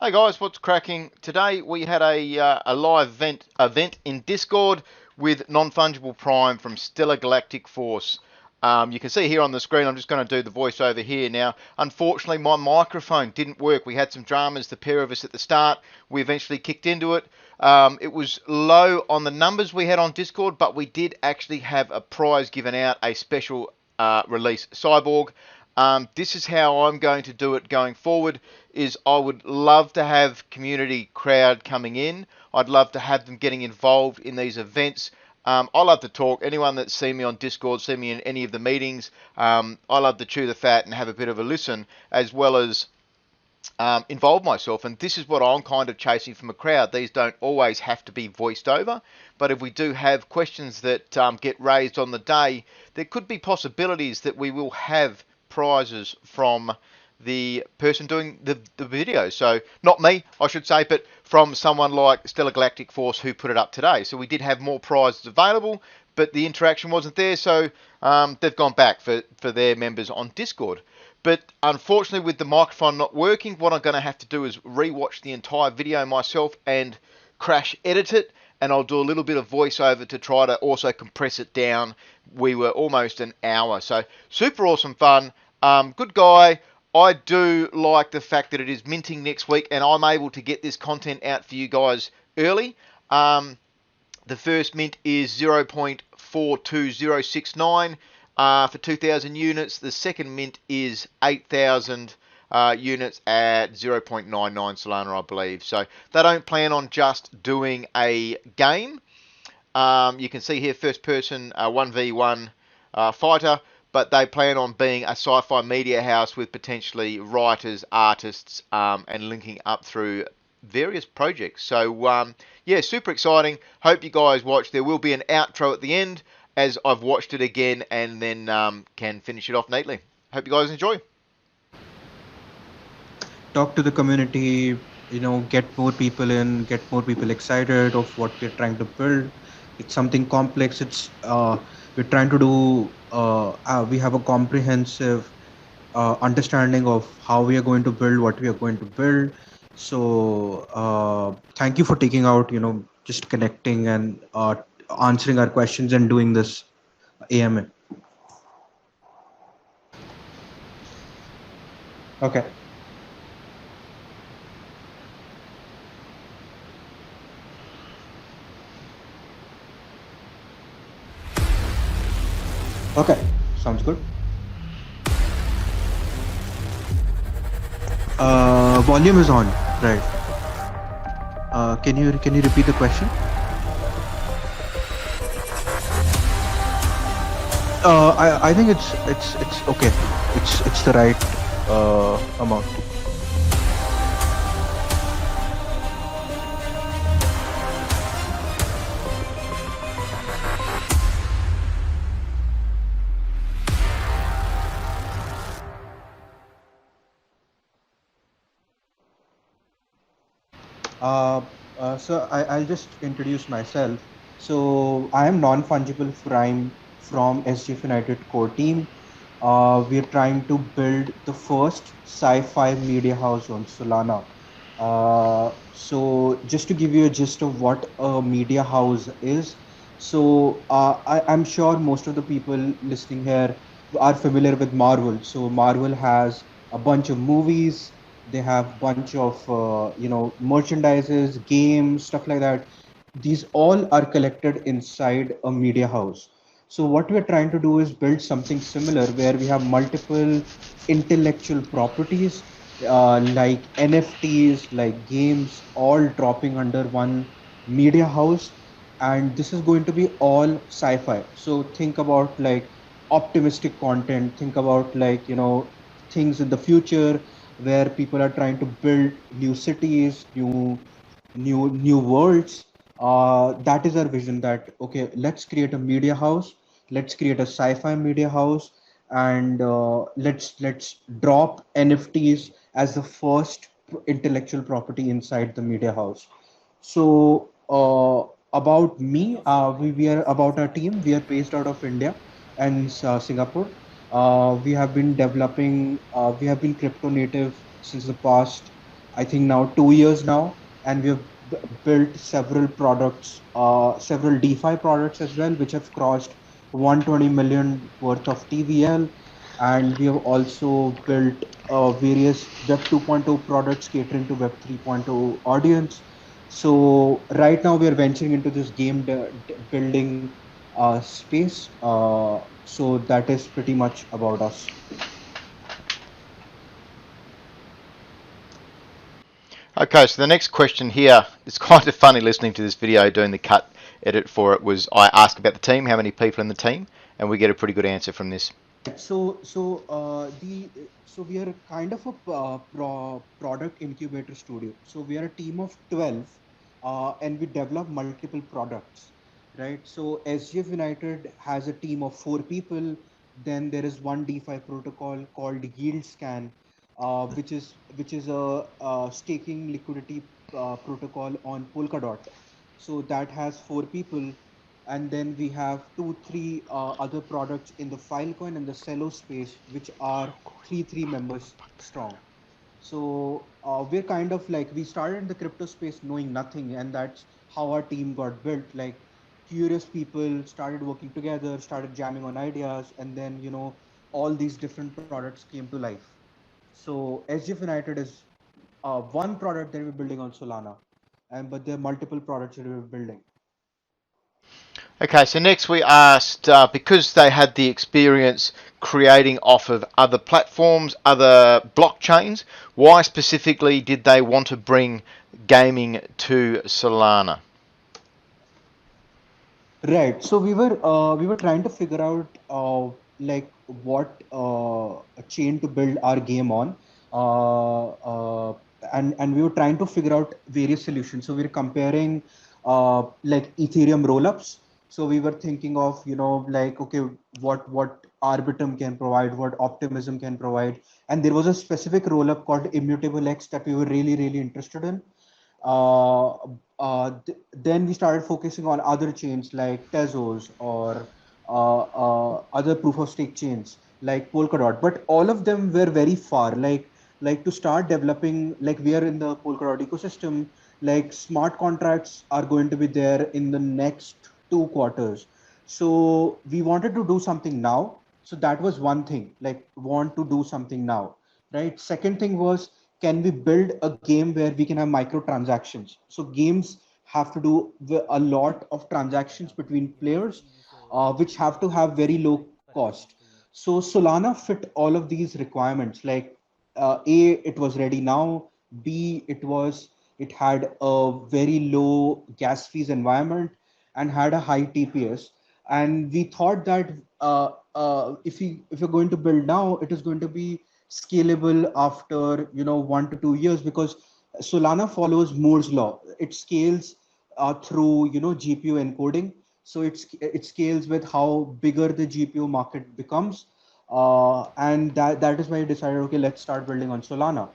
Hey guys, what's cracking? Today we had a live event in Discord with non-fungible Prime from Stellar Galactic Force. You can see here on the screen, I'm just going to do the voiceover here now. Unfortunately, my microphone didn't work. We had some dramas, the pair of us at the start. We eventually kicked into it. It was low on the numbers we had on Discord, but we did actually have a prize given out, a special release Cyborg. This is how I'm going to do it going forward. Is I would love to have community crowd coming in. I'd love to have them getting involved in these events. I love to talk. Anyone that's seen me on Discord, seen me in any of the meetings, I love to chew the fat and have a bit of a listen, as well as involve myself. And this is what I'm kind of chasing from a crowd. These don't always have to be voiced over, but if we do have questions that get raised on the day, there could be possibilities that we will have prizes from the person doing the video. So not me, I should say, but from someone like Stellar Galactic Force who put it up today. So we did have more prizes available, but the interaction wasn't there. So they've gone back for their members on Discord. But unfortunately, with the microphone not working, what I'm going to have to do is rewatch the entire video myself and crash edit it. And I'll do a little bit of voiceover to try to also compress it down. We were almost an hour. So super awesome fun. Good guy. I do like the fact that it is minting next week and I'm able to get this content out for you guys early. The first mint is 0.42069 for 2,000 units. The second mint is 8,000 units at 0.99 Solana, I believe. So they don't plan on just doing a game. You can see here first person 1v1 fighter, but they plan on being a sci-fi media house with potentially writers, artists, and linking up through various projects. So yeah, super exciting. Hope you guys watch. There will be an outro at the end as I've watched it again and then can finish it off neatly. Hope you guys enjoy. Talk to the community, get more people in, get more people excited of what we're trying to build. It's something complex. We're trying to do, we have a comprehensive understanding of how we are going to build, what we are going to build. So thank you for taking out, just connecting and answering our questions and doing this AMA. Okay. Okay, sounds good. Volume is on, right? Can you repeat the question? I think it's okay. It's the right amount. So I'll just introduce myself. So I am non-fungible Prime from SGF United core team. We're trying to build the first sci-fi media house on Solana. So just to give you a gist of what a media house is, so I'm sure most of the people listening here are familiar with Marvel. So Marvel has a bunch of movies. They have bunch of merchandises, games, stuff like that. These all are collected inside a media house. So what we're trying to do is build something similar where we have multiple intellectual properties like NFTs, like games, all dropping under one media house. And this is going to be all sci-fi. So think about like optimistic content, think about like, things in the future where people are trying to build new cities, new worlds. That is our vision that, okay, let's create a media house, let's create a sci-fi media house, and let's drop NFTs as the first intellectual property inside the media house. So about me, we are about our team. We are based out of India and Singapore. We have been developing. We have been crypto native since the past I think now 2 years now, and we have built several products, several DeFi products as well, which have crossed 120 million worth of TVL, and we have also built various Web 2.0 products catering to Web 3.0 audience. So right now we are venturing into this game building space. So that is pretty much about us. Okay, so the next question here, it's kind of funny listening to this video, doing the cut edit for it, was I ask about the team, how many people in the team, and we get a pretty good answer from this. Right. So we are kind of a product incubator studio. So we are a team of 12, and we develop multiple products, right? So SGF United has a team of 4 people. Then there is one DeFi protocol called Yield Scan, which is a staking liquidity protocol on Polkadot. So that has 4 people, and then we have 2 3 other products in the Filecoin and the Cello space, which are 3 members strong. So we're kind of like, we started in the crypto space knowing nothing, and that's how our team got built. Like, curious people started working together, started jamming on ideas, and then all these different products came to life. So SGF United is one product that we're building on Solana, and but there are multiple products that we're building. Okay, so next we asked, because they had the experience creating off of other platforms, other blockchains, why specifically did they want to bring gaming to Solana? Right. So we were trying to figure out like what a chain to build our game on, and we were trying to figure out various solutions. So we were comparing like Ethereum rollups. So we were thinking of, like, okay, what Arbitrum can provide, what Optimism can provide, and there was a specific rollup called Immutable X that we were really really interested in. uh, then we started focusing on other chains like Tezos or other proof of stake chains like Polkadot, but all of them were very far. Like to start developing, like we are in the Polkadot ecosystem, like smart contracts are going to be there in the next 2 quarters. So we wanted to do something now. So that was one thing, like want to do something now, right? Second thing was, can we build a game where we can have microtransactions? So games have to do a lot of transactions between players, which have to have very low cost. So Solana fit all of these requirements. Like, A, it was ready now. B, it had a very low gas fees environment and had a high TPS. And we thought that if you're going to build now, it is going to be scalable after 1 to 2 years, because Solana follows Moore's law. It scales through GPU encoding. So it scales with how bigger the GPU market becomes, and that is why I decided, okay, let's start building on Solana.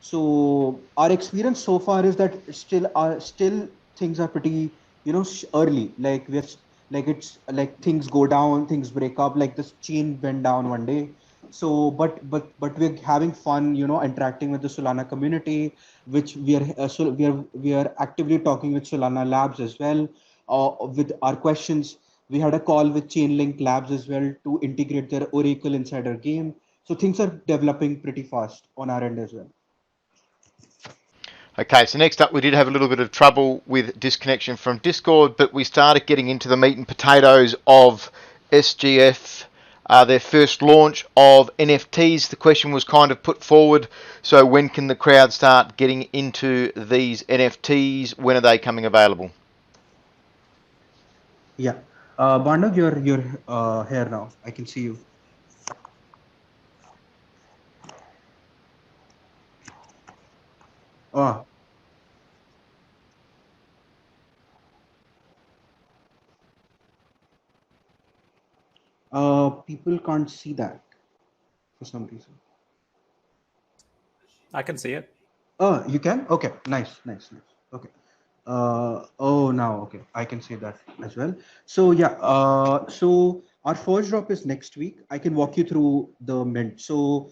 So our experience so far is that still things are pretty early. Like like it's like things go down, things break up. Like this chain went down one day. So but we're having fun, interacting with the Solana community, which we are actively talking with Solana Labs as well, with our questions. We had a call with Chainlink Labs as well to integrate their Oracle inside our game. So things are developing pretty fast on our end as well. Okay, so next up we did have a little bit of trouble with disconnection from Discord, but we started getting into the meat and potatoes of SGF, their first launch of NFTs. The question was kind of put forward, so when can the crowd start getting into these NFTs? When are they coming available? Yeah. Barndog, you're here now. I can see you. Ah, people can't see that for some reason. I can see it. Oh, you can? Okay, nice, nice, nice. Okay. Oh, now, okay, I can see that as well. So yeah, so our first drop is next week. I can walk you through the mint. So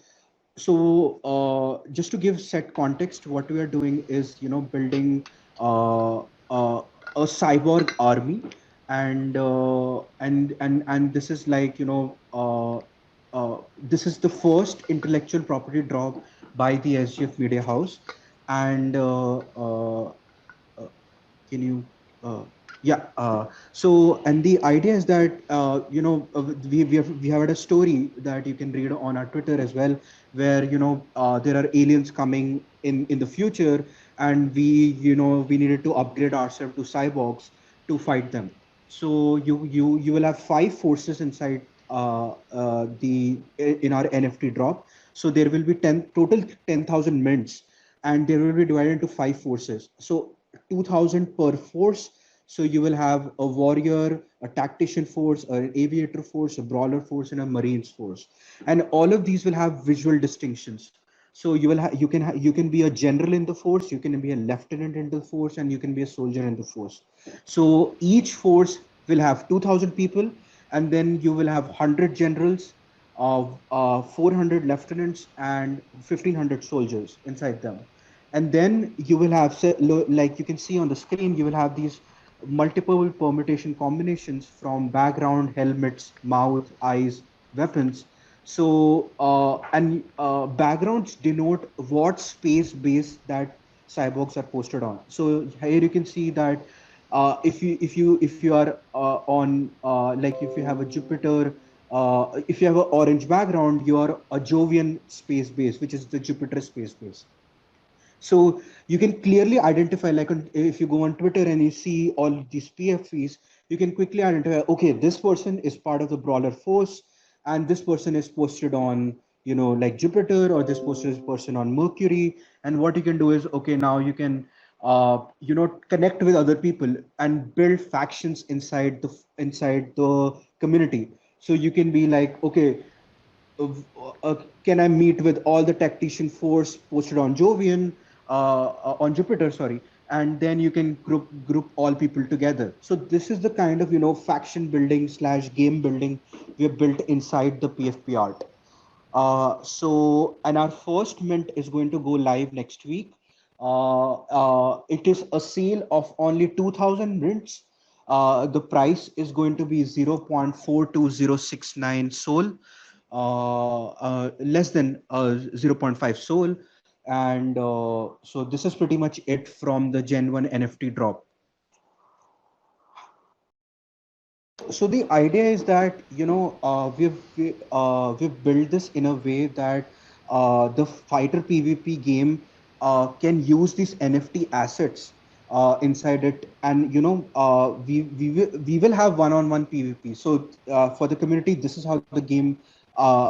Just to give set context, what we are doing is, building uh, a cyborg army, and this is like, this is the first intellectual property drop by the SGF Media House, and uh, can you uh, yeah and the idea is that, we have had a story that you can read on our Twitter as well, where, there are aliens coming in the future, and we needed to upgrade ourselves to cyborgs to fight them. So you will have five forces inside, the in our NFT drop. So there will be 10,000 mints, and they will be divided into five forces. So 2,000 per force. So you will have a warrior, a tactician force, an aviator force, a brawler force, and a marines force. And all of these will have visual distinctions. So you can be a general in the force, you can be a lieutenant in the force, and you can be a soldier in the force. So each force will have 2,000 people, and then you will have 100 generals, 400 lieutenants, and 1,500 soldiers inside them. And then you will have, like you can see on the screen, you will have these multiple permutation combinations from background, helmets, mouth, eyes, weapons. So and backgrounds denote what space base that cyborgs are posted on. So here you can see that, if you are on, like if you have a Jupiter, if you have an orange background, you are a Jovian space base, which is the Jupiter space base. So you can clearly identify, like if you go on Twitter and you see all these PFVs, you can quickly identify, okay, this person is part of the brawler force, and this person is posted on, like Jupiter, or this person on Mercury. And what you can do is, okay, now you can, connect with other people and build factions inside the community. So you can be like, okay, uh, can I meet with all the tactician force posted on Jovian, on Jupiter, sorry, and then you can group all people together. So this is the kind of, faction building slash game building we have built inside the PFP art. And our first mint is going to go live next week. It is a sale of only 2,000 mints. The price is going to be 0.42069 Sol, less than zero point 0.5 Sol. And so this is pretty much it from the Gen 1 NFT drop. So the idea is that, we've built this in a way that the fighter PvP game can use these NFT assets inside it, and we will have one-on-one PvP. So for the community, this is how the game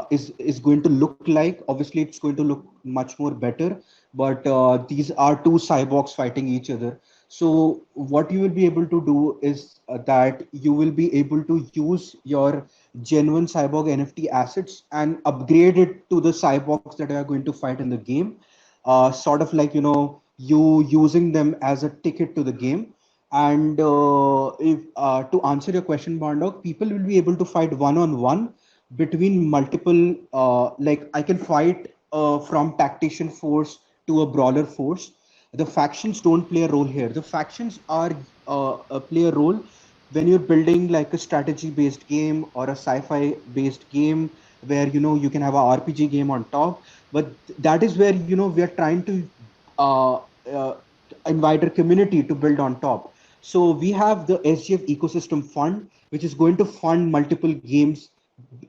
is going to look like. Obviously, it's going to look much more better, but these are two cyborgs fighting each other. So what you will be able to do is that you will be able to use your genuine cyborg NFT assets and upgrade it to the cyborgs that are going to fight in the game. Sort of like, you using them as a ticket to the game. And if to answer your question, Barndog, people will be able to fight one-on-one between multiple. Like I can fight from tactician force to a brawler force. The factions don't play a role here. The factions are play a role when you're building like a strategy based game or a sci-fi based game, where you can have a RPG game on top. But that is where we are trying to uh, uh, invite a community to build on top. So we have the SGF ecosystem fund, which is going to fund multiple games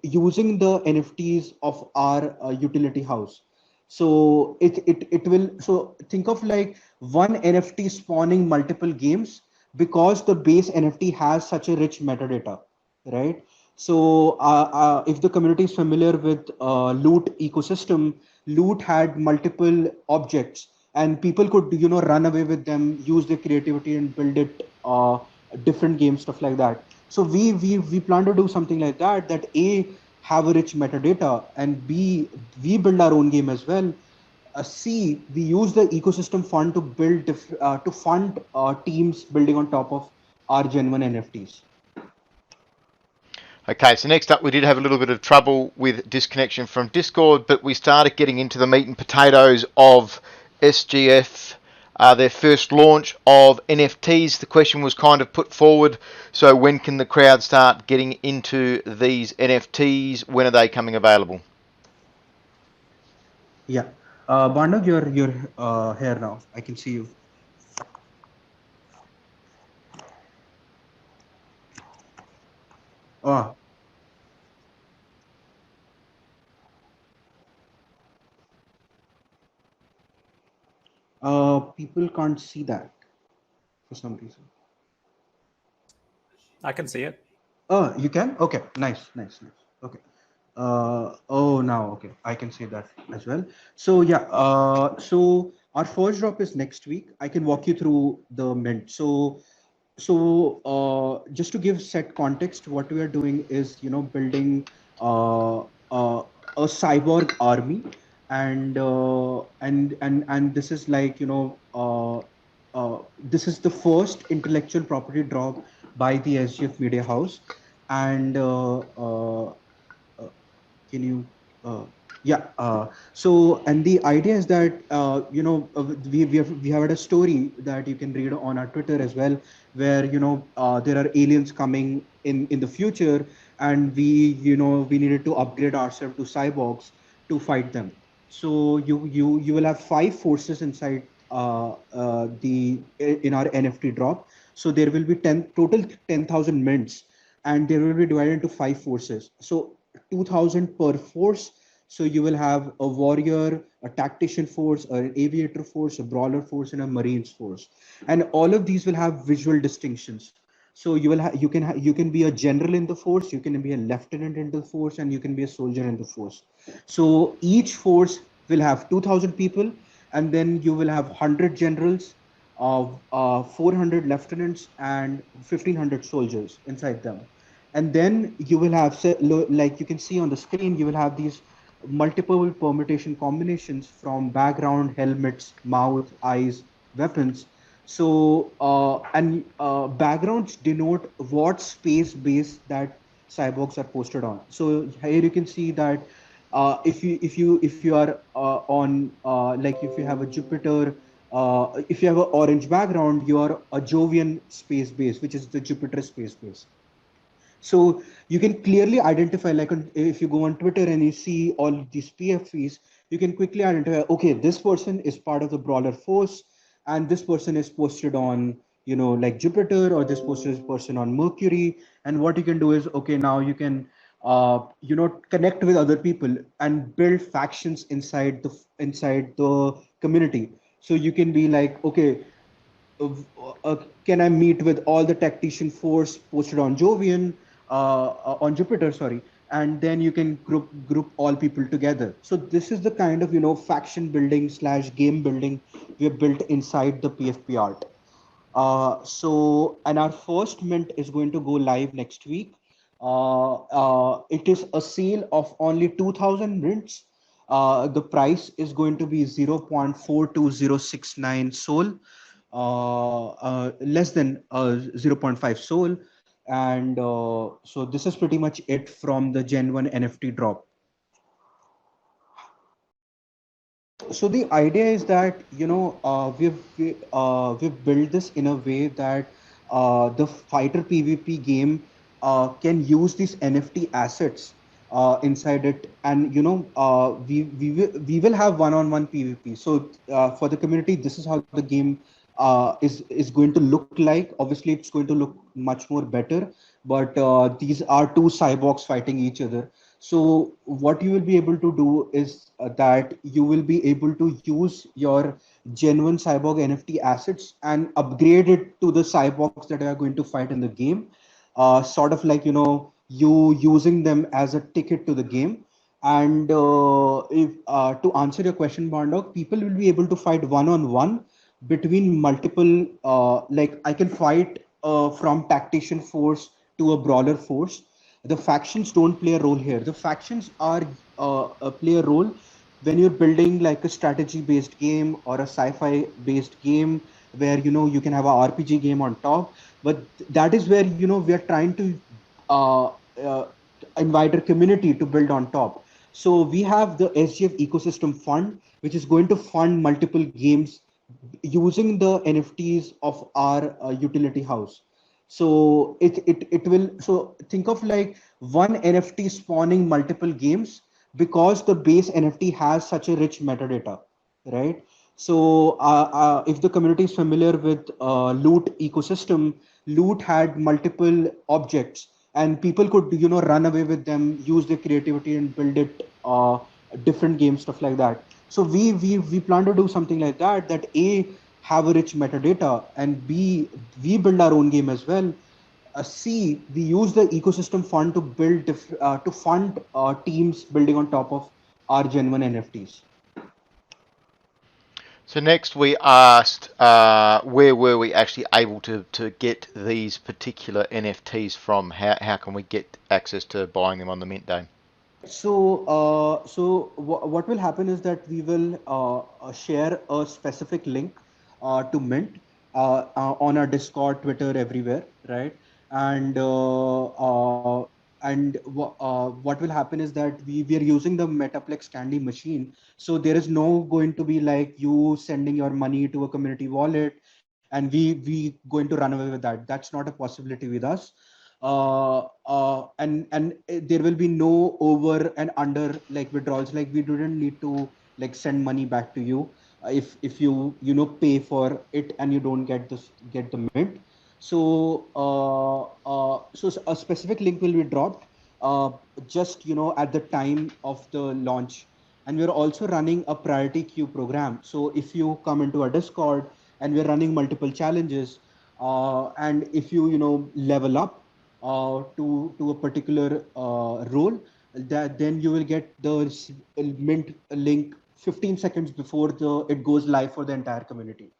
using the NFTs of our utility house. So it will, so think of like one NFT spawning multiple games, because the base NFT has such a rich metadata, right? So if the community is familiar with loot ecosystem, loot had multiple objects, and people could run away with them, use their creativity and build it, different games, stuff like that. So we plan to do something like that, that A, have a rich metadata, and B, we build our own game as well. C, we use the ecosystem fund to to fund teams building on top of our genuine NFTs. Okay, so next up we did have a little bit of trouble with disconnection from Discord, but we started getting into the meat and potatoes of SGF, their first launch of NFTs. The question was kind of put forward, so when can the crowd start getting into these NFTs? When are they coming available? Yeah. Barndog, you're here now. I can see you. Ah, people can't see that for some reason. I can see it. Oh, you can? Okay, nice. Okay. Oh, now, okay, I can see that as well. So yeah, so our first drop is next week. I can walk you through the mint. Just to give set context, what we are doing is, building uh, a cyborg army, and this is like, this is the first intellectual property drop by the SGF Media House, and can you yeah so and the idea is that we have had a story that you can read on our Twitter as well, where there are aliens coming in the future, and we needed to upgrade ourselves to cyborgs to fight them. So you will have five forces inside the in our NFT drop. So there will be 10,000 mints, and they will be divided into five forces. So 2,000 per force. So you will have a warrior, a tactician force, an aviator force, a brawler force, and a marines force. And all of these will have visual distinctions. So you can be a general in the force, you can be a lieutenant in the force, and you can be a soldier in the force. So each force will have 2,000 people, and then you will have 100 generals, 400 lieutenants, and 1,500 soldiers inside them. And then you will have, like you can see on the screen, you will have these multiple permutation combinations from background, helmets, mouth, eyes, weapons. So and backgrounds denote what space base that cyborgs are posted on. So here you can see that if you are on like if you have a Jupiter, if you have an orange background, you are a Jovian space base, which is the Jupiter space base. So you can clearly identify, like if you go on Twitter and you see all these PFVs, you can quickly identify, okay, this person is part of the brawler force, and this person is posted on, like Jupiter, or this person on Mercury. And what you can do is, okay, now you can, connect with other people and build factions inside the community. So you can be like, okay, uh, can I meet with all the tactician force posted on Jovian, on Jupiter, sorry, and then you can group all people together. So this is the kind of faction building slash game building we have built inside the PFP art. And our first mint is going to go live next week. It is a sale of only 2,000 mints. The price is going to be 0.42069 Sol, less than zero point 0.5 Sol. And so this is pretty much it from the Gen 1 NFT drop. So the idea is that we've built this in a way that the fighter PvP game can use these NFT assets inside it, and we will have one-on-one PvP. So for the community, this is how the game is going to look like. Obviously, it's going to look much more better, but these are two cyborgs fighting each other. So what you will be able to do is that you will be able to use your genuine cyborg NFT assets and upgrade it to the cyborgs that are going to fight in the game. Sort of like, you using them as a ticket to the game. And if to answer your question, Barndog, people will be able to fight one-on-one between multiple, like I can fight from tactician force to a brawler force. The factions don't play a role here. The factions are play a role when you're building like a strategy based game or a sci-fi based game, where you can have a RPG game on top. But that is where we are trying to uh, uh, invite a community to build on top. So we have the SGF ecosystem fund, which is going to fund multiple games using the NFTs of our utility house. So it will, so think of like one NFT spawning multiple games because the base NFT has such a rich metadata, right? So if the community is familiar with loot ecosystem, loot had multiple objects and people could run away with them, use their creativity and build it different games, stuff like that. So we plan to do something like that, that a have a rich metadata, and b we build our own game as well. C, we use the ecosystem fund to build to fund teams building on top of our genuine NFTs. So next we asked where were we actually able to get these particular NFTs from? How can we get access to buying them on the mint day? So, what will happen is that we will share a specific link to Mint on our Discord, Twitter, everywhere, right? And what will happen is that we are using the Metaplex Candy machine, so there is no going to be like you sending your money to a community wallet, and we going to run away with that. That's not a possibility with us. And there will be no over and under like withdrawals. Like we didn't need to like send money back to you if you pay for it and you don't get the mint. So a specific link will be dropped uh, just at the time of the launch. And we're also running a priority queue program. So if you come into our Discord, and we're running multiple challenges, and if you level up to a particular role, that then you will get the mint link 15 seconds before the it goes live for the entire community.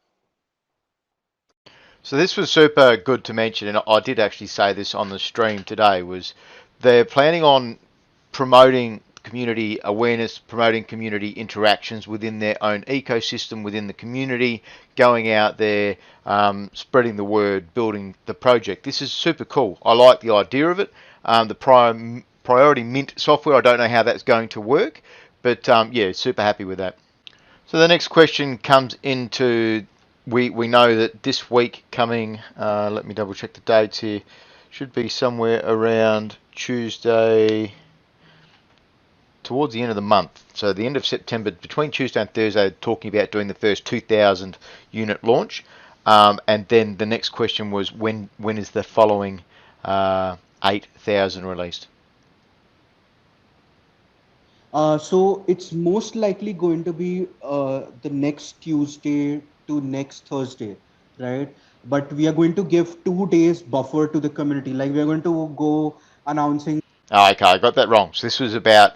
So this was super good to mention, and I did actually say this on the stream today, was they're planning on promoting community awareness, promoting community interactions within their own ecosystem, within the community, going out there, spreading the word, building the project. This is super cool. I like the idea of it. The priority mint software, I don't know how that's going to work, but yeah, super happy with that. So the next question comes into, we know that this week coming, let me double check the dates here, should be somewhere around Tuesday, towards the end of the month. So the end of September, between Tuesday and Thursday, talking about doing the first 2,000 unit launch. And then the next question was when is the following 8,000 released? So it's most likely going to be the next Tuesday to next Thursday, right? But we are going to give 2 days buffer to the community. Like we are going to go announcing Oh, okay, I got that wrong. So this was about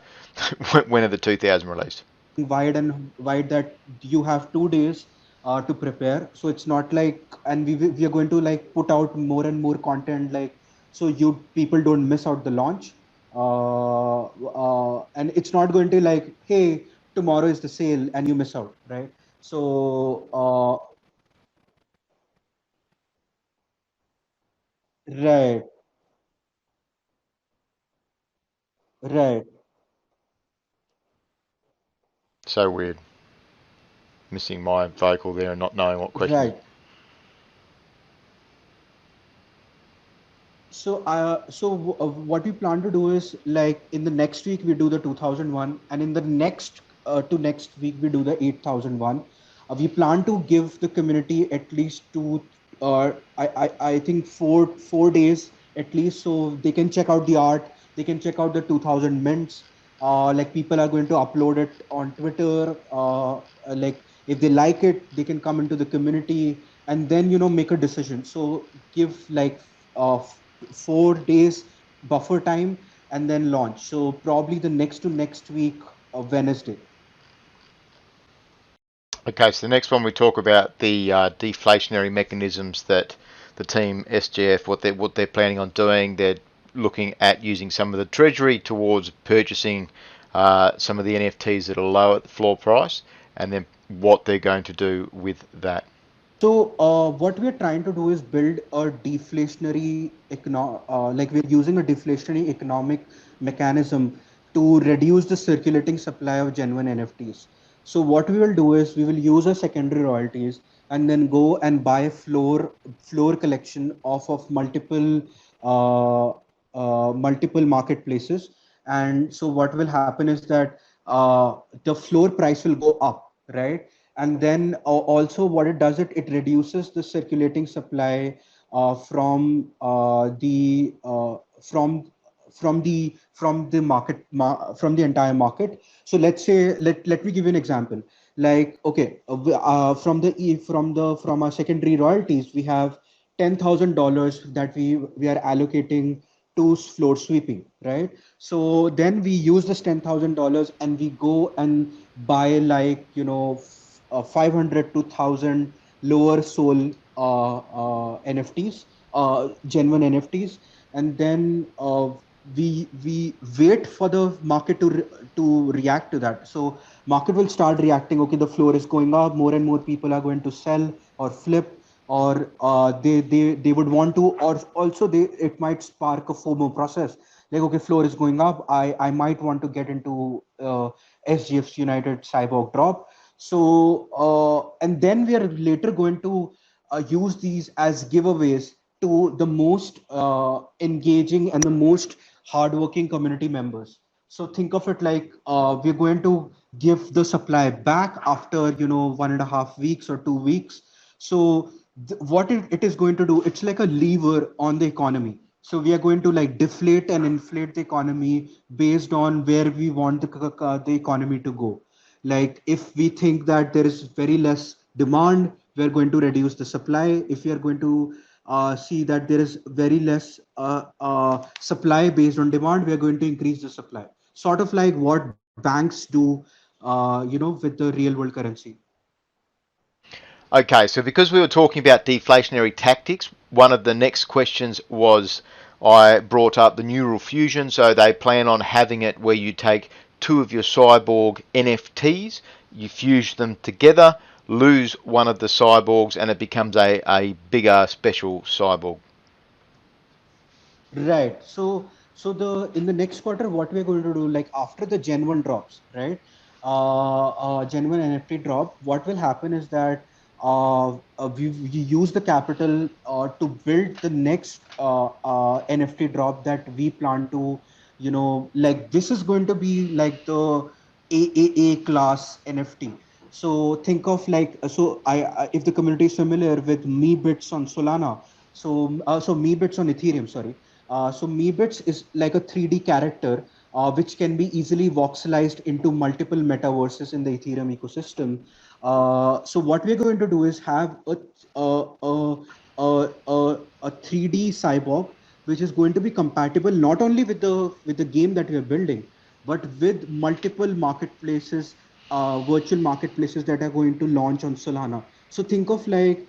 when are the 2,000 released? wide and wide that you have 2 days to prepare. So it's not like, and we are going to like put out more and more content, like so you people don't miss out the launch. And it's not going to like, hey, tomorrow is the sale and you miss out, right? So right, right, So weird. Missing my vocal there and not knowing what questions. right. So what we plan to do is like in the next week we do the 2001, and in the next to next week we do the 8001. We plan to give the community at least I think four days at least, so they can check out the art, they can check out the 2000 mints. Like people are going to upload it on Twitter. Like if they like it, they can come into the community and then make a decision. So give like 4 days buffer time and then launch. So probably the next to next week, Wednesday. Okay, so the next one we talk about the deflationary mechanisms that the team SGF, what they're planning on doing. They're looking at using some of the treasury towards purchasing some of the NFTs that are low at the floor price, and then what they're going to do with that. So, what we're trying to do is build a like we're using a deflationary economic mechanism to reduce the circulating supply of genuine NFTs. So, what we will do is we will use our secondary royalties and then go and buy a floor collection of multiple marketplaces. And so, what will happen is that the floor price will go up, right? And then also what it does, it reduces the circulating supply from the from the from the entire market. So let's say, let me give you an example. Like, okay, from our secondary royalties, we have $10,000 that we are allocating to floor sweeping, right? So then we use this $10,000 and we go and buy, like, 500 to 1,000 lower soul NFTs, genuine NFTs. And then we wait for the market to react to that. So market will start reacting. Okay, the floor is going up, more and more people are going to sell or flip, or they would want to, or also they it might spark a FOMO process. Like, okay, floor is going up, I might want to get into SGF's United Cyborg drop. So and then we are later going to use these as giveaways to the most engaging and the most hardworking community members. So think of it like, we're going to give the supply back after 1.5 weeks or 2 weeks. So what it is going to do, it's like a lever on the economy. So we are going to, like, deflate and inflate the economy based on where we want the economy to go. Like, if we think that there is very less demand, we're going to reduce the supply. If we are going to see that there is very less supply based on demand, we are going to increase the supply. Sort of like what banks do, with the real world currency. Okay, so because we were talking about deflationary tactics, one of the next questions was I brought up the neural fusion. So they plan on having it where you take two of your cyborg NFTs, you fuse them together, lose one of the cyborgs, and it becomes a bigger special cyborg. Right. So the in the next quarter, what we're going to do, like after the Gen 1 drops, right? Gen 1 NFT drop, what will happen is that we use the capital to build the next NFT drop that we plan to, like, this is going to be like the AAA class NFT. So think of, like, if the community is familiar with me bits on Solana, so me bits on Ethereum, sorry. So Meebits is like a 3D character which can be easily voxelized into multiple metaverses in the Ethereum ecosystem. So what we're going to do is have a 3D cyborg which is going to be compatible not only with the game that we are building, but with multiple marketplaces, virtual marketplaces that are going to launch on Solana. So think of, like,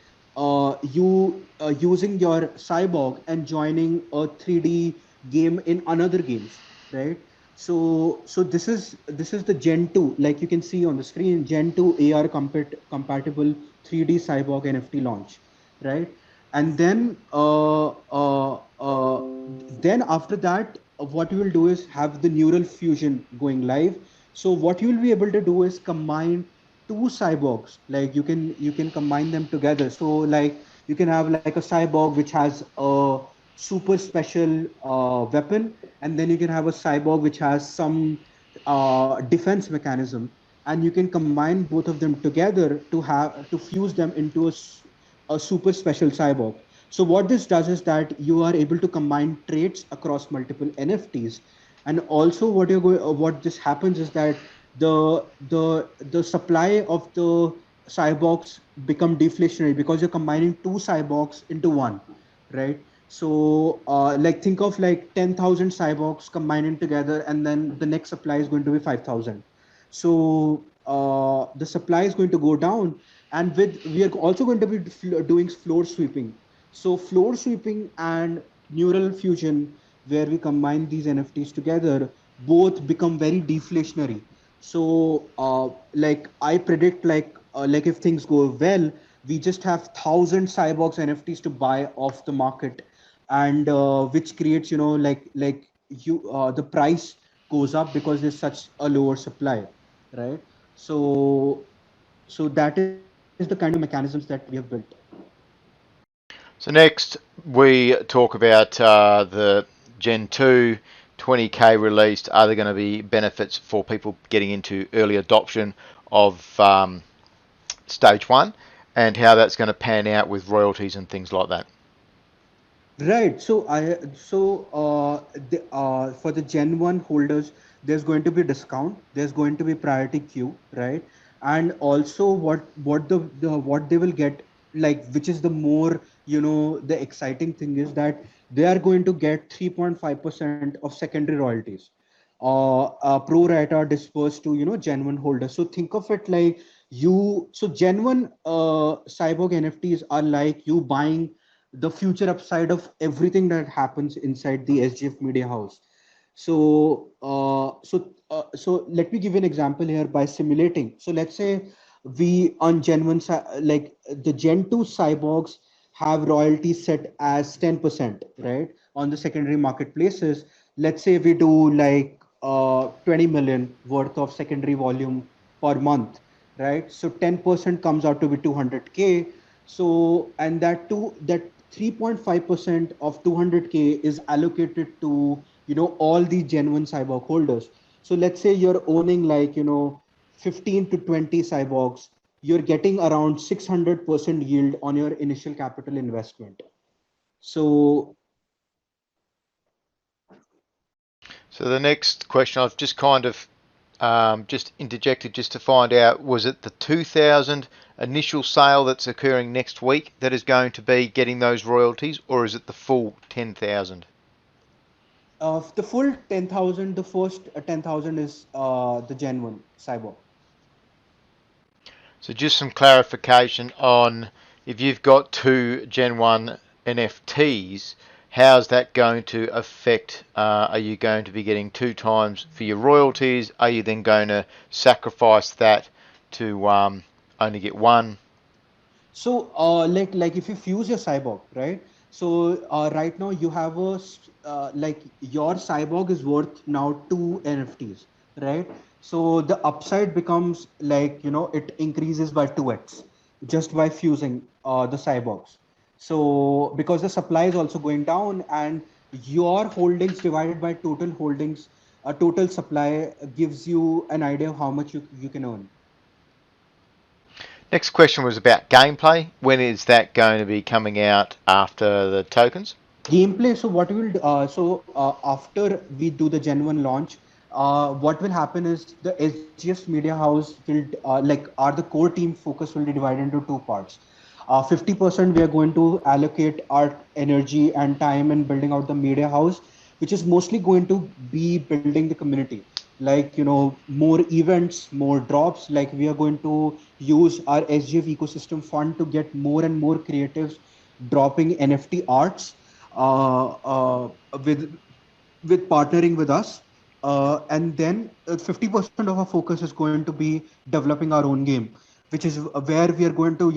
you using your cyborg and joining a 3D game in another games, right? So this is the Gen 2, like you can see on the screen, Gen 2 AR compatible 3D cyborg NFT launch, right? And then after that, what you will do is have the neural fusion going live. So what you will be able to do is combine two cyborgs, like you can combine them together. So, like, you can have like a cyborg which has a super special weapon, and then you can have a cyborg which has some defense mechanism, and you can combine both of them together to fuse them into a super special cyborg. So what this does is that you are able to combine traits across multiple NFTs. And also what this happens is that the supply of the cyborgs become deflationary because you're combining two cyborgs into one, right? So like, think of like 10,000 cyborgs combining together, and then the next supply is going to be 5,000. So the supply is going to go down, and with we are also going to be doing floor sweeping. So floor sweeping and neural fusion, where we combine these NFTs together, both become very deflationary. So like, I predict, like if things go well, we just have 1,000 cyborgs NFTs to buy off the market, and which creates, you the price goes up because there's such a lower supply, right? So so that is the kind of mechanisms that we have built. So next we talk about the Gen 2 20K released. Are there going to be benefits for people getting into early adoption of stage 1, and how that's going to pan out with royalties and things like that? Right. For the Gen 1 holders, there's going to be discount. There's going to be priority queue, right? And also what they will get, like, which is the more, the exciting thing is that they are going to get 3.5% of secondary royalties, pro rata dispersed to, Gen 1 holders. So think of it like Gen 1 cyborg NFTs are like you buying the future upside of everything that happens inside the SGF media house. So let me give you an example here by simulating. So let's say we on Gen 1, like the Gen 2 cyborgs have royalties set as 10%, right? On the secondary marketplaces. Let's say we do like 20 million worth of secondary volume per month, right? So 10% comes out to be 200K. So, and that 3.5% of 200K is allocated to, all the genuine cyborg holders. So let's say you're owning like, 15 to 20 cyborgs, you're getting around 600% yield on your initial capital investment. So So the next question I've just kind of just interjected just to find out, was it the 2,000 initial sale that's occurring next week that is going to be getting those royalties, or is it the full 10,000? the full 10,000, the first 10,000 is the Gen 1 cyborg. So just some clarification on, if you've got two Gen 1 NFTs, how's that going to affect? Are you going to be getting 2 times for your royalties? Are you then going to sacrifice that to only get one? So, like if you fuse your cyborg, right? So, right now you have like your cyborg is worth now 2 NFTs, right? So the upside becomes like, it increases by 2x just by fusing the cyborgs. So because the supply is also going down, and your holdings divided by total holdings, total supply gives you an idea of how much you can earn. Next question was about gameplay. When is that going to be coming out after the tokens? Gameplay. So what we will after we do the Gen 1 launch, what will happen is the SGS Media House will the core team focus will be divided into two parts. 50% we are going to allocate our energy and time in building out the media house, which is mostly going to be building the community, like, more events, more drops. Like, we are going to use our SGF ecosystem fund to get more and more creatives dropping NFT arts, uh, uh, with with partnering with us. And then 50% of our focus is going to be developing our own game, which is where we are going to,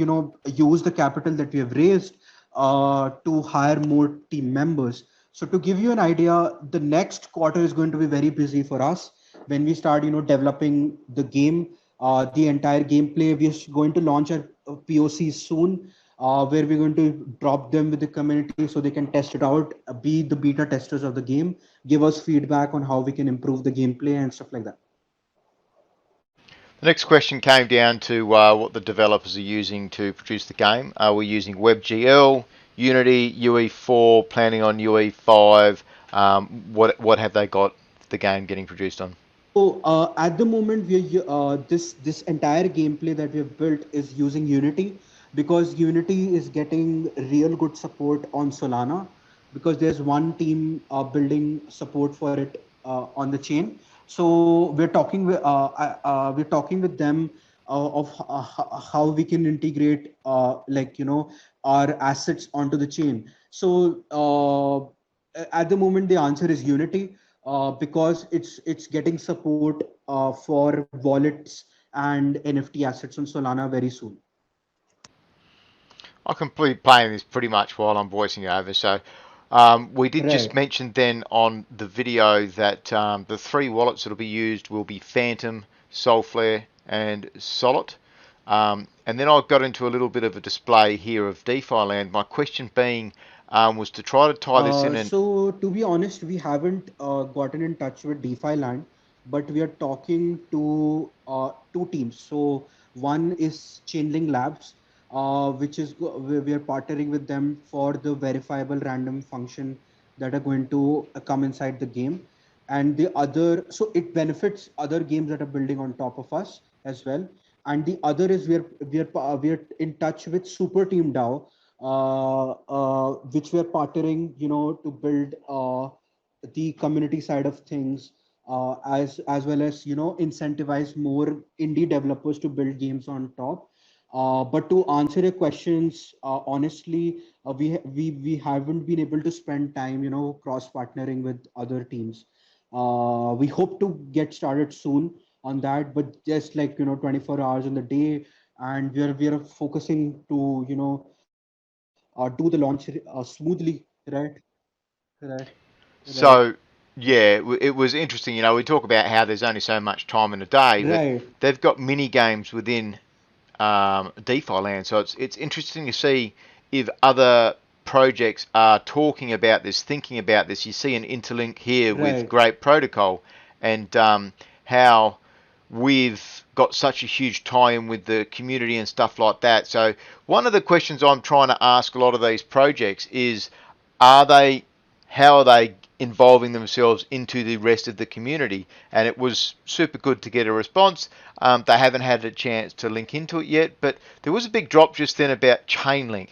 use the capital that we have raised to hire more team members. So to give you an idea, the next quarter is going to be very busy for us when we start, developing the game, the entire gameplay. We are going to launch our POCs soon, where we're going to drop them with the community so they can test it out, be the beta testers of the game, give us feedback on how we can improve the gameplay and stuff like that. The next question came down to what the developers are using to produce the game. Are we using WebGL, Unity, UE4, planning on UE5? What have they got the game getting produced on? So at the moment, this entire gameplay that we have built is using Unity, because Unity is getting real good support on Solana, because there's one team building support for it on the chain. So we're talking with them of how we can integrate, our assets onto the chain. So at the moment, the answer is Unity, because it's getting support for wallets and NFT assets on Solana very soon. I can be playing this pretty much while I'm voicing over. So we did just Right. mention then on the video that the three wallets that will be used will be Phantom, Soulflare, and Solid. And then I got into a little bit of a display here of DeFi land. My question being was to try to tie this in and So to be honest, we haven't gotten in touch with DeFi Land, but we are talking to two teams. So one is Chainlink Labs, we are partnering with them for the verifiable random function that are going to come inside the game, and the other, so it benefits other games that are building on top of us as well. And the other is we are in touch with Super Team DAO, which we are partnering, to build the community side of things, as well as incentivize more indie developers to build games on top. But to answer your questions, honestly, we haven't been able to spend time, cross partnering with other teams. We hope to get started soon on that, but just like 24 hours in the day, and we are focusing to do the launch smoothly, right? Right. Right. so yeah, it was interesting. We talk about how there's only so much time in a day, but Right. they've got mini games within DeFi land. So it's interesting to see if other projects are talking about this, thinking about this. You see an interlink here with Right. Great Protocol, and how we've got such a huge tie-in with the community and stuff like that. So one of the questions I'm trying to ask a lot of these projects is, are they, how are they involving themselves into the rest of the community? And it was super good to get a response. They haven't had a chance to link into it yet, but there was a big drop just then about Chainlink.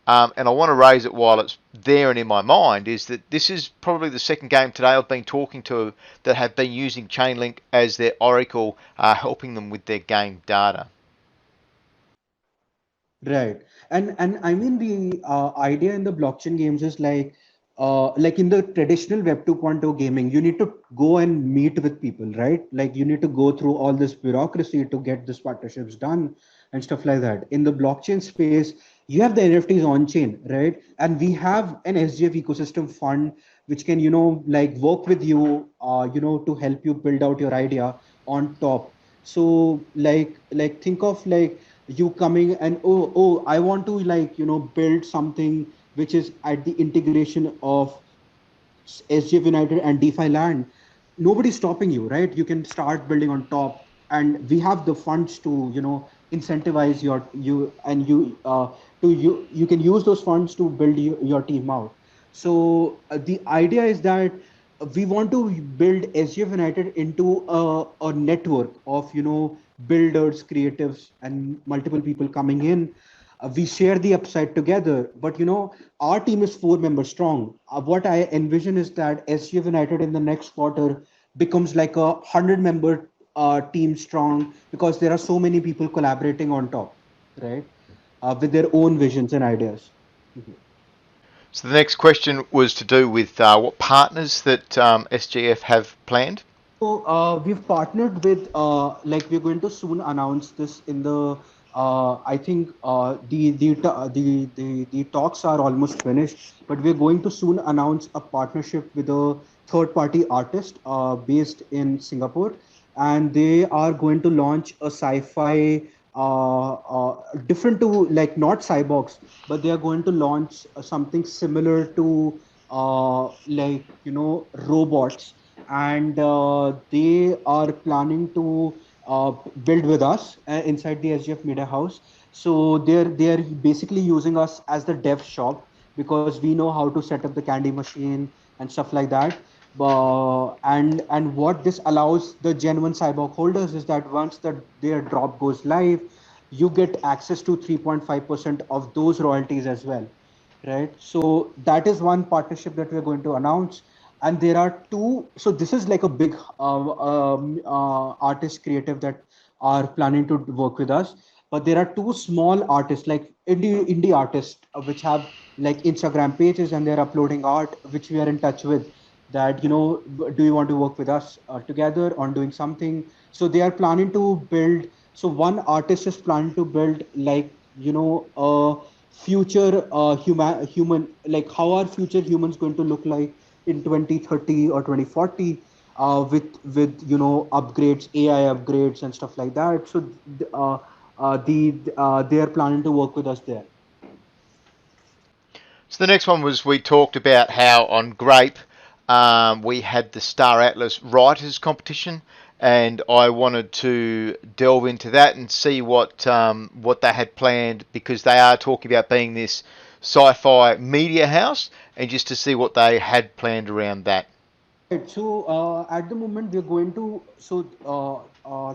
And I want to raise it while it's there and in my mind, is that this is probably the second game today I've been talking to that have been using Chainlink as their oracle, helping them with their game data. Right. And I mean the idea in the blockchain games is like in the traditional Web 2.0 gaming, you need to go and meet with people, right? Like you need to go through all this bureaucracy to get these partnerships done and stuff like that. In the blockchain space, you have the NFTs on chain, right? And we have an SGF ecosystem fund which can, like work with you, to help you build out your idea on top. So like think of like you coming and oh, I want to like build something which is at the integration of SGF United and DeFi land. Nobody's stopping you, right? You can start building on top, and we have the funds to incentivize you and you can use those funds to build your team out. So the idea is that we want to build SGF United into a network of builders, creatives, and multiple people coming in. We share the upside together, but our team is 4 members strong. What I envision is that SGF United in the next quarter becomes like a 100-member team strong, because there are so many people collaborating on top, right? With their own visions and ideas. Mhm. So the next question was to do with what partners that SGF have planned. So we've partnered with like we're going to soon announce this in the I think the talks are almost finished, but we're going to soon announce a partnership with a third party artist based in Singapore, and they are going to launch a sci-fi different to like not cyborgs, but they are going to launch something similar to like robots, and they are planning to build with us inside the SGF Media House. So they're basically using us as the dev shop, because we know how to set up the candy machine and stuff like that. And what this allows the genuine cyborg holders is that once their drop goes live, you get access to 3.5% of those royalties as well, right? So that is one partnership that we're going to announce. And there are two, so this is like a big artist creative that are planning to work with us, but there are two small artists like indie artists which have like Instagram pages, and they're uploading art which we are in touch with, that do you want to work with us together on doing something. So they are planning to build, so one artist is planning to build like a future human, like how are future humans going to look like in 2030 or 2040, with upgrades, AI upgrades and stuff like that. So they are planning to work with us there. So the next one was we talked about how on Grape we had the Star Atlas Writers Competition, and I wanted to delve into that and see what they had planned, because they are talking about being this sci-fi media house, and just to see what they had planned around that. Right. So at the moment we're going to. So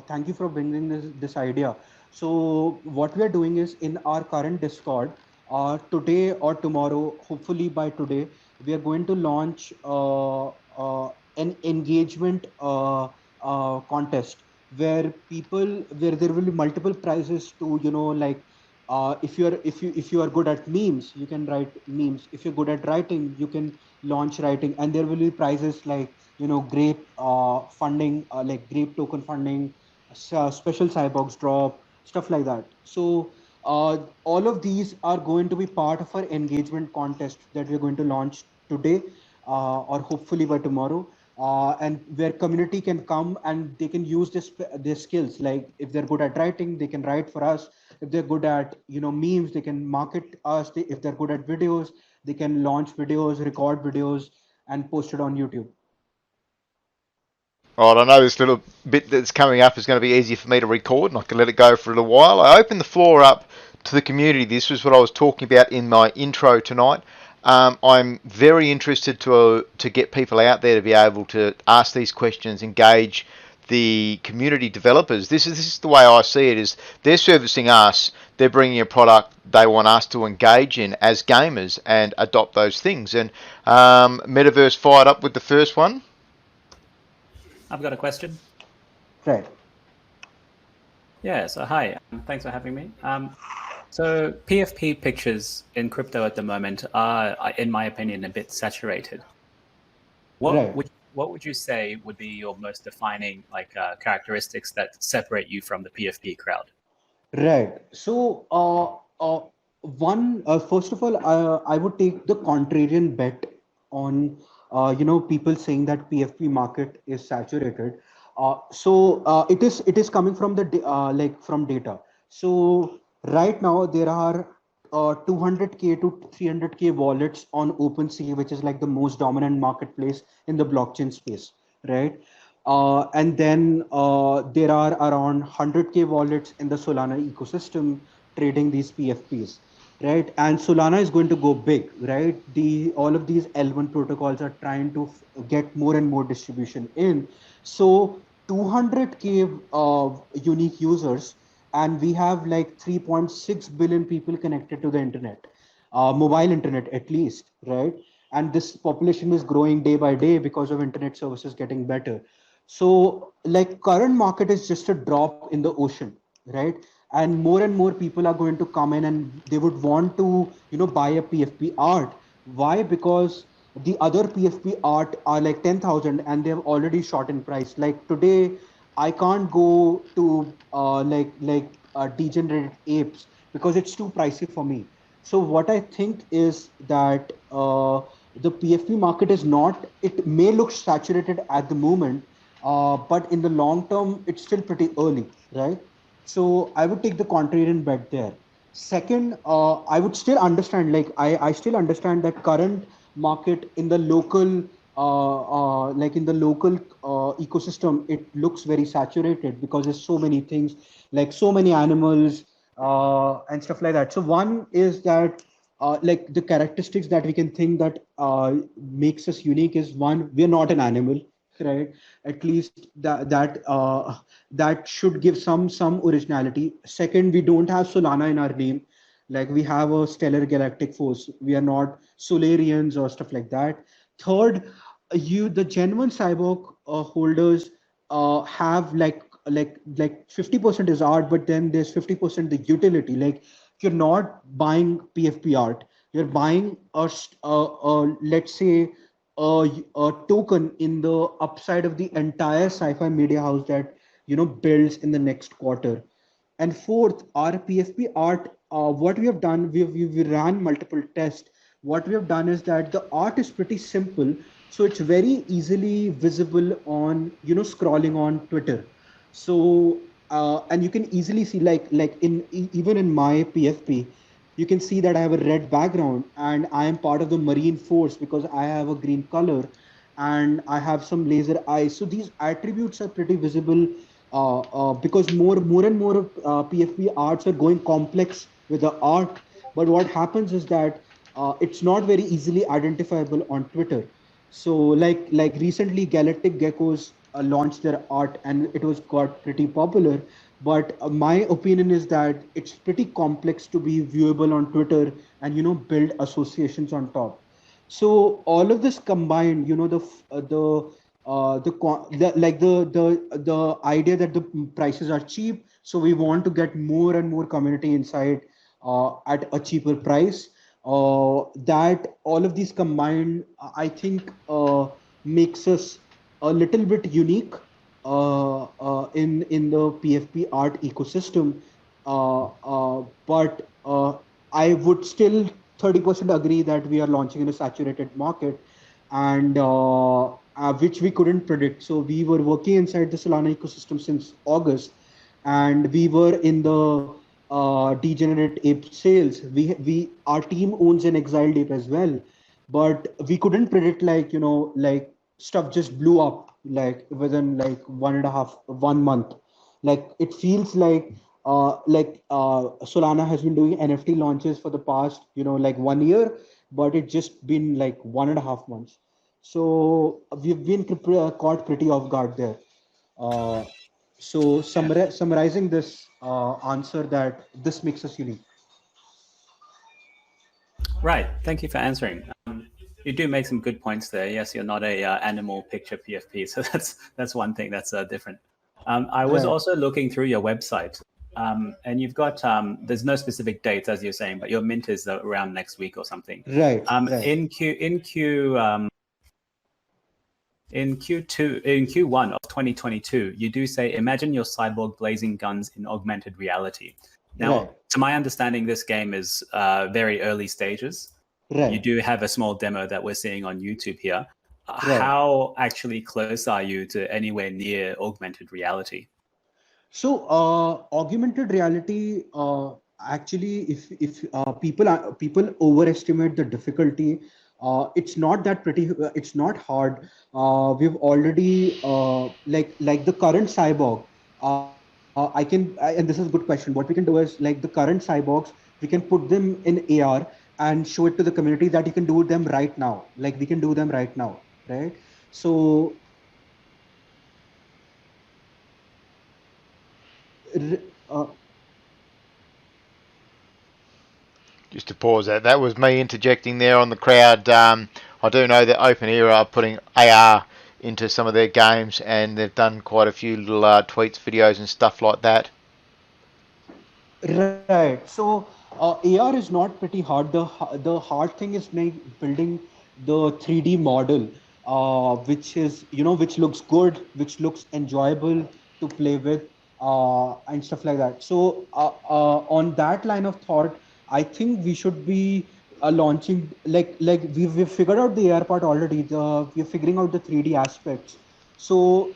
thank you for bringing this idea. So what we are doing is in our current Discord, today or tomorrow, hopefully by today, we are going to launch an engagement contest where there will be multiple prizes to, like, if you are good at memes, you can write memes. If you're good at writing, you can launch writing, and there will be prizes like, grape funding, like grape token funding, special cyborgs drop, stuff like that. So all of these are going to be part of our engagement contest that we're going to launch today, or hopefully by tomorrow, and where community can come and they can use their skills. Like if they're good at writing, they can write for us. If they're good at, memes, they can market us. If they're good at videos, they can launch videos, record videos, and post it on YouTube. All right, I know this little bit that's coming up is going to be easy for me to record, and I can let it go for a little while. I opened the floor up to the community. This was what I was talking about in my intro tonight. I'm very interested to get people out there to be able to ask these questions, engage the community developers. This is the way I see it: is they're servicing us, they're bringing a product they want us to engage in as gamers and adopt those things. And Metaverse fired up with the first one. I've got a question. Right. Yeah, so hi, thanks for having me. So PFP pictures in crypto at the moment are, in my opinion, a bit saturated. Right. What would you say would be your most defining characteristics that separate you from the PFP crowd? Right. So, first of all, I would take the contrarian bet on, people saying that PFP market is saturated. It is coming from from data. So right now there are 200K to 300K wallets on OpenSea, which is like the most dominant marketplace in the blockchain space, right? And then there are around 100K wallets in the Solana ecosystem trading these PFPs, right? And Solana is going to go big, right? The all of these L1 protocols are trying to get more and more distribution in. So 200K unique users, and we have like 3.6 billion people connected to the internet, mobile internet at least, right? And this population is growing day by day because of internet services getting better. So like current market is just a drop in the ocean, right? And more people are going to come in and they would want to, buy a PFP art. Why? Because the other PFP art are like 10,000 and they have already shot in price. Like today, I can't go to degenerate apes because it's too pricey for me. So what I think is that the PFP market is not. It may look saturated at the moment, but in the long term, it's still pretty early, right? So I would take the contrarian bet there. Second, I would still understand, I still understand that current market in the local, in the local ecosystem, it looks very saturated because there's so many things, like so many animals and stuff like that. So one is that like the characteristics that we can think that makes us unique is, one, we're not an animal, right? At least that should give some originality. Second, we don't have Solana in our name. Like we have a Stellar Galactic Force. We are not Solarians or stuff like that. Third, the genuine cyborg holders have like 50% is art, but then there's 50% the utility. Like you're not buying PFP art, you're buying let's say a token in the upside of the entire sci-fi media house that builds in the next quarter. And fourth, our PFP art, what we have done, we ran multiple tests. What we have done is that the art is pretty simple, so it's very easily visible on, scrolling on Twitter. So and you can easily see, like even in my PFP, you can see that I have a red background and I am part of the Marine Force because I have a green color and I have some laser eyes. So these attributes are pretty visible because more and more PFP arts are going complex with the art. But what happens is that it's not very easily identifiable on Twitter. So like recently, Galactic Geckos launched their art and it was got pretty popular. But my opinion is that it's pretty complex to be viewable on Twitter and build associations on top. So all of this combined, the idea that the prices are cheap, so we want to get more and more community inside at a cheaper price. That all of these combined, I think, makes us a little bit unique in the PFP art ecosystem. But I would still 30% agree that we are launching in a saturated market, and which we couldn't predict. So we were working inside the Solana ecosystem since August, and we were in the degenerate ape sales. We our team owns an exiled ape as well, but we couldn't predict, like stuff just blew up like within like 1.5 1 month. Like it feels like Solana has been doing NFT launches for the past, like 1 year, but it's just been like 1.5 months. So we've been caught pretty off guard there. Uh, so Yeah. summarizing this answer, that this makes us unique. Right. Thank you for answering. You do make some good points there. Yes, you're not a animal picture PFP, so that's one thing that's different. I was Right, also looking through your website, and you've got there's no specific dates as you're saying, but your mint is around next week or something. right, right. In Q1 of 2022, you do say, imagine your cyborg blazing guns in augmented reality. Now, Right, to my understanding, this game is very early stages. You right, do have a small demo that we're seeing on YouTube here. right. How actually close are you to anywhere near augmented reality? So, augmented reality, actually, if people overestimate the difficulty, it's not that pretty. It's not hard. We've already like the current cyborg. And this is a good question. What we can do is, like, the current cyborgs, we can put them in AR and show it to the community that you can do them right now. Like we can do them right now, right? So uh, Just to pause that, that was me interjecting there on the crowd. I do know that OpenEra are putting AR into some of their games, and they've done quite a few little tweets, videos, and stuff like that. Right. So AR is not pretty hard. The hard thing is building the 3D model, which is, which looks good, which looks enjoyable to play with, and stuff like that. So on that line of thought, I think we should be launching, like we've figured out the AR part already. We're figuring out the 3D aspects. So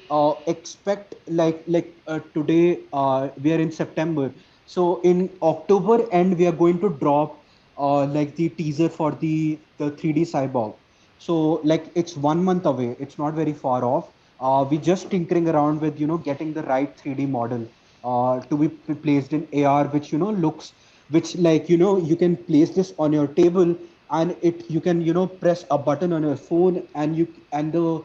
expect, today we are in September. So in October end, we are going to drop like the teaser for the 3D cyborg. So like it's 1 month away. It's not very far off. We just tinkering around with, getting the right 3D model to be placed in AR, which, looks, which, like, you can place this on your table, and it you can, press a button on your phone, and the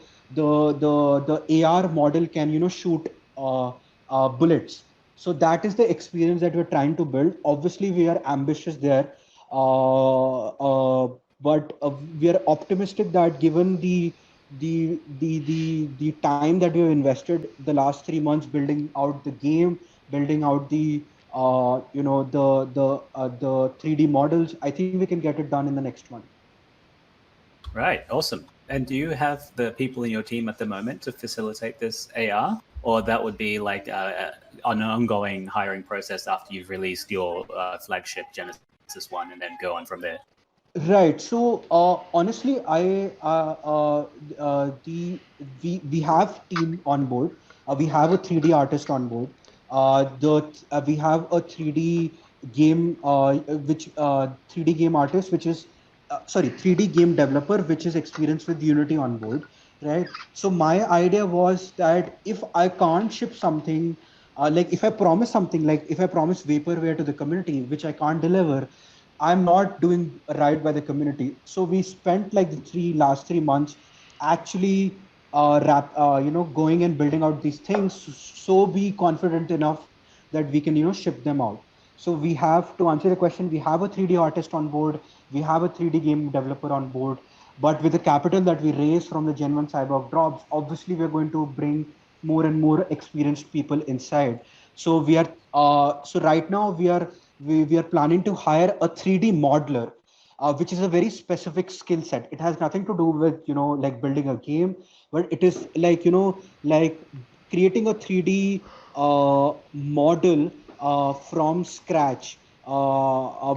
AR model can, shoot bullets. So that is the experience that we're trying to build. Obviously, we are ambitious there, but we are optimistic that given the time that we have invested the last 3 months building out the game, building out the 3D models, I think we can get it done in the next month. Right. Awesome. And do you have the people in your team at the moment to facilitate this AR, or that would be like an ongoing hiring process after you've released your flagship Genesis One, and then go on from there? Right. So honestly, I the we have team on board. We have a 3D artist on board. We have a 3D game which 3D game artist which is sorry 3D game developer which is experienced with Unity on board. Right. So my idea was that if I can't ship something. Like if I promise something, like if I promise vaporware to the community, which I can't deliver, I'm not doing right by the community. So we spent like the last 3 months actually going and building out these things, so be confident enough that we can ship them out. So we have, to answer the question, we have a 3D artist on board, we have a 3D game developer on board, but with the capital that we raise from the Gen 1 Cyborg drops, obviously we're going to bring more and more experienced people inside. So we are so right now we are planning to hire a 3D modeler, which is a very specific skill set. It has nothing to do with like building a game, but it is like like creating a 3D model from scratch,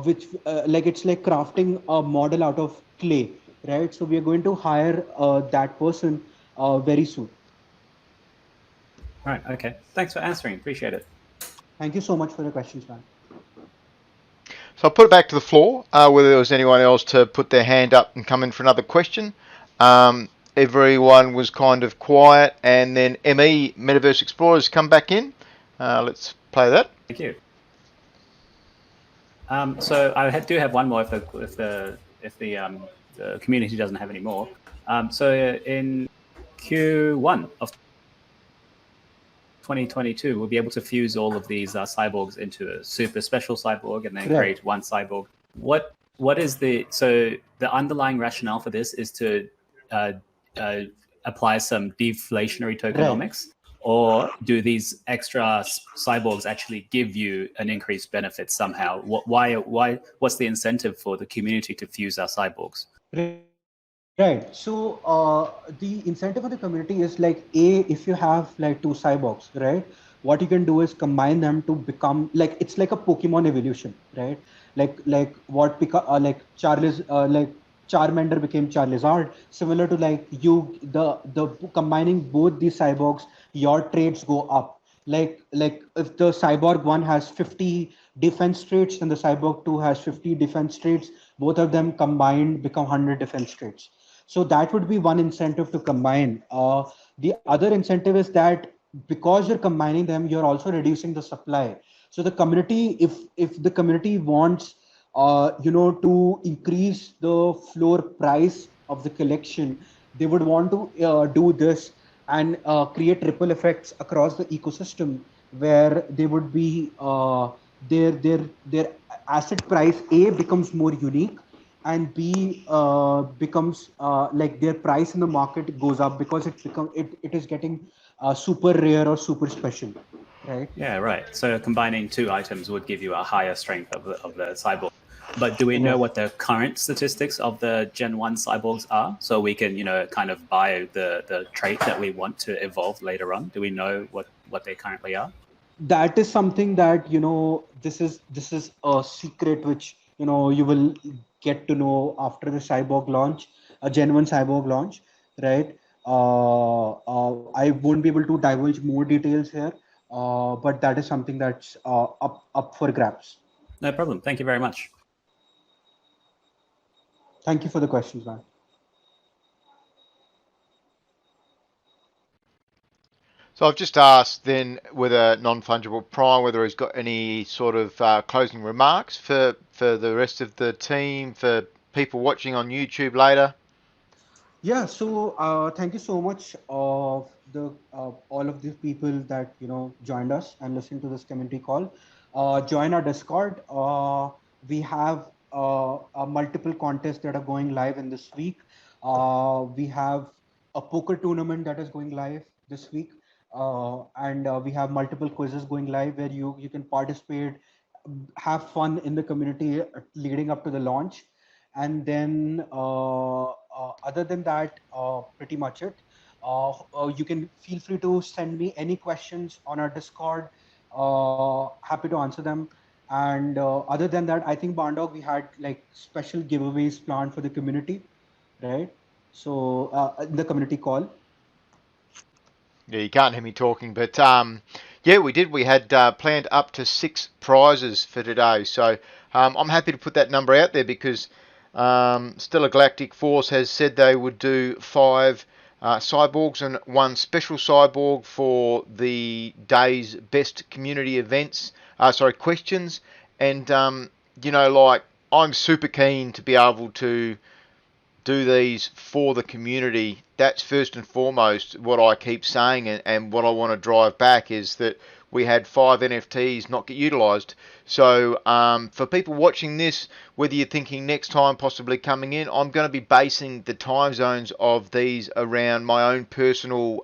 which like it's like crafting a model out of clay, right? So we are going to hire that person very soon. Right. Okay. Thanks for answering. Appreciate it. Thank you so much for your questions, man. So I'll put it back to the floor, whether there was anyone else to put their hand up and come in for another question. Everyone was kind of quiet, and then ME, Metaverse Explorers, come back in. Let's play that. Thank you. So I do have one more if the community doesn't have any more. So in Q1 of 2022, we'll be able to fuse all of these cyborgs into a super special cyborg and then create one cyborg. What is the underlying rationale for this is to apply some deflationary tokenomics, or do these extra cyborgs actually give you an increased benefit somehow? What's the incentive for the community to fuse our cyborgs? Right. So the incentive of the community is like, if you have like two cyborgs, right? What you can do is combine them to become like, it's like a Pokemon evolution, right? Like what like Charmander became Charizard. Similar to like the combining both these cyborgs, your traits go up. Like if the cyborg one has 50 defense traits and the cyborg 2 has 50 defense traits, both of them combined become 100 defense traits. So that would be one incentive to combine. The other incentive is that because you're combining them, you're also reducing the supply. So the community, if the community wants, to increase the floor price of the collection, they would want to do this and create ripple effects across the ecosystem, where they would be their asset price A becomes more unique, and B becomes like their price in the market goes up because it is getting super rare or super special, right? Yeah, right. So combining two items would give you a higher strength of the cyborg. But do we know what the current statistics of the Gen 1 cyborgs are? So we can, kind of buy the trait that we want to evolve later on. Do we know what they currently are? That is something that this is a secret which you will get to know after the cyborg launch, a Gen 1 cyborg launch, right? I won't be able to divulge more details here, but that is something that's up for grabs. No problem. Thank you very much. Thank you for the questions, man. So I've just asked then whether non-fungible prime, whether he's got any sort of closing remarks for the rest of the team, for people watching on YouTube later. Yeah, so thank you so much of the all of these people that joined us and listened to this community call. Join our Discord. We have multiple contests that are going live in this week. We have a poker tournament that is going live this week, and we have multiple quizzes going live where you can participate, have fun in the community leading up to the launch. And then other than that, pretty much it. You can feel free to send me any questions on our Discord. Happy to answer them. And other than that, I think Barndog, we had like special giveaways planned for the community, right? So in the community call. Yeah, you can't hear me talking, but yeah, we did. We had planned up to 6 prizes for today, so I'm happy to put that number out there because Stellar Galactic Force has said they would do 5 cyborgs and 1 special cyborg for the day's best community events. Questions, and like I'm super keen to be able to do these for the community. That's first and foremost what I keep saying, and what I want to drive back is that we had 5 NFTs not get utilised. So for people watching this, whether you're thinking next time possibly coming in, I'm going to be basing the time zones of these around my own personal,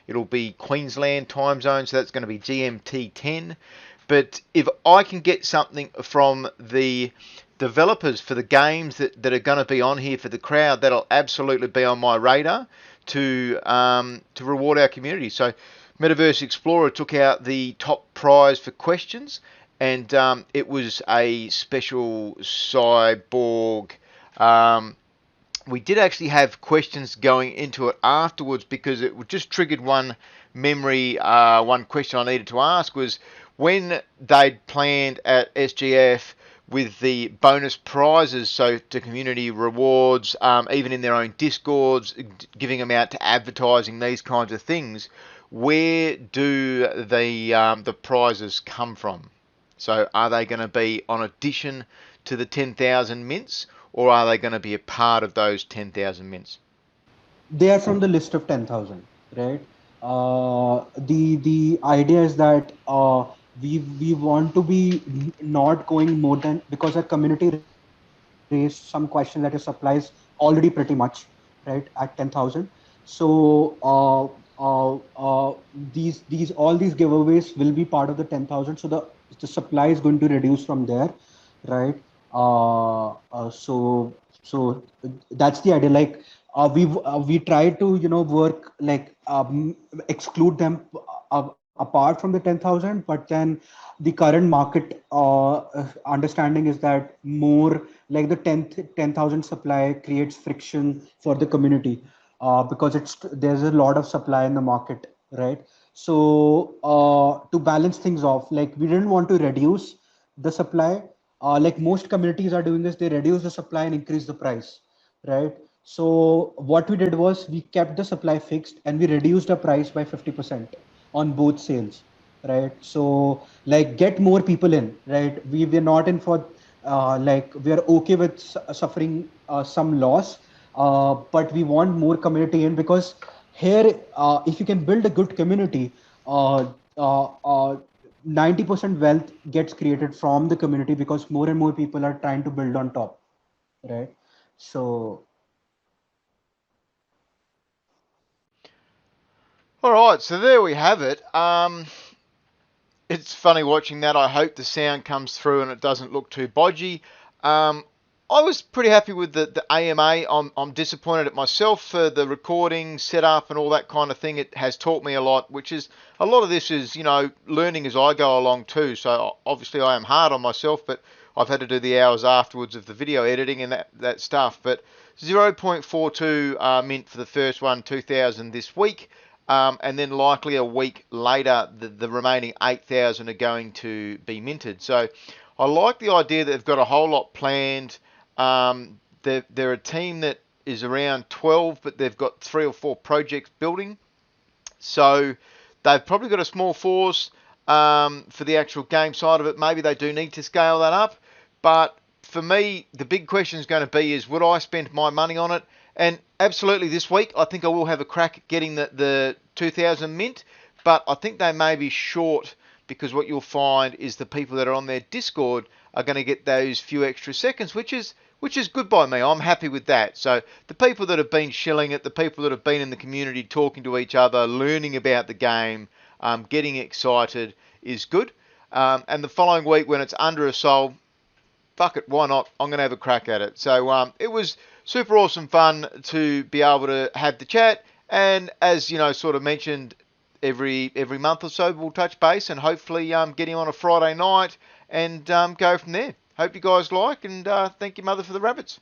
it'll be Queensland time zone, so that's going to be GMT 10. But if I can get something from the developers for the games that are going to be on here for the crowd, that'll absolutely be on my radar to reward our community. So Metaverse Explorer took out the top prize for questions, and it was a special cyborg. We did actually have questions going into it afterwards because it just triggered one memory. One question I needed to ask was when they'd planned at SGF with the bonus prizes, so to community rewards, even in their own discords, giving them out to advertising, these kinds of things. Where do the prizes come from? So are they going to be on addition to the 10,000 mints, or are they going to be a part of those 10,000 mints? They are from the list of 10,000, right? The idea is that we want to be not going more than, because our community raised some question that your supply is already pretty much right at 10,000. So these all these giveaways will be part of the 10,000. So the supply is going to reduce from there, right? So that's the idea. Like we try to work like exclude them apart from the 10,000, but then the current market understanding is that more like the 10,000 supply creates friction for the community because there's a lot of supply in the market, right? So to balance things off, like we didn't want to reduce the supply. Like most communities are doing this, they reduce the supply and increase the price, right? So what we did was we kept the supply fixed and we reduced the price by 50% on both sales, right? So like get more people in, right? We're not in for like we are okay with suffering some loss, but we want more community in because here if you can build a good community, uh, uh, uh, 90% wealth gets created from the community because more and more people are trying to build on top, right? So All right, so there we have it. It's funny watching that. I hope the sound comes through and it doesn't look too bodgy. I was pretty happy with the AMA. I'm disappointed at myself for the recording setup and all that kind of thing. It has taught me a lot, which is a lot of this is learning as I go along too. So obviously I am hard on myself, but I've had to do the hours afterwards of the video editing and that stuff. But 0.42 mint for the first one, 2,000 this week. And then likely a week later, the remaining 8,000 are going to be minted. So I like the idea that they've got a whole lot planned. They're a team that is around 12, but they've got 3 or 4 projects building. So they've probably got a small force for the actual game side of it. Maybe they do need to scale that up. But for me, the big question is going to be is, would I spend my money on it? And absolutely this week, I think I will have a crack at getting the 2,000 mint. But I think they may be short because what you'll find is the people that are on their Discord are going to get those few extra seconds, which is good by me. I'm happy with that. So the people that have been shilling it, the people that have been in the community talking to each other, learning about the game, getting excited is good. And the following week when it's under a soul, fuck it, why not? I'm going to have a crack at it. So it was super awesome fun to be able to have the chat. And as you know, sort of mentioned, every month or so we'll touch base and hopefully get him on a Friday night and go from there. Hope you guys like, and thank you, Mother, for the rabbits.